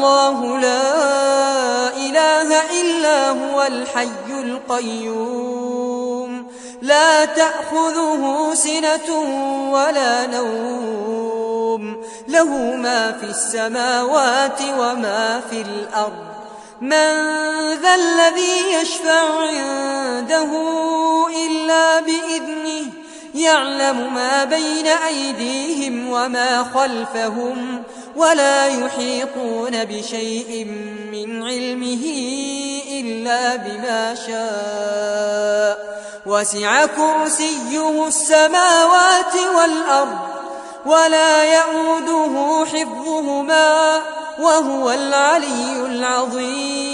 الله لا إله إلا هو الحي القيوم لا تأخذه سنة ولا نوم له ما في السماوات وما في الأرض من ذا الذي يشفع عنده إلا بإذنه يعلم ما بين أيديهم وما خلفهم ولا يحيطون بشيء من علمه إلا بما شاء وسع كرسيه السماوات والأرض ولا يئوده حفظهما وهو العلي العظيم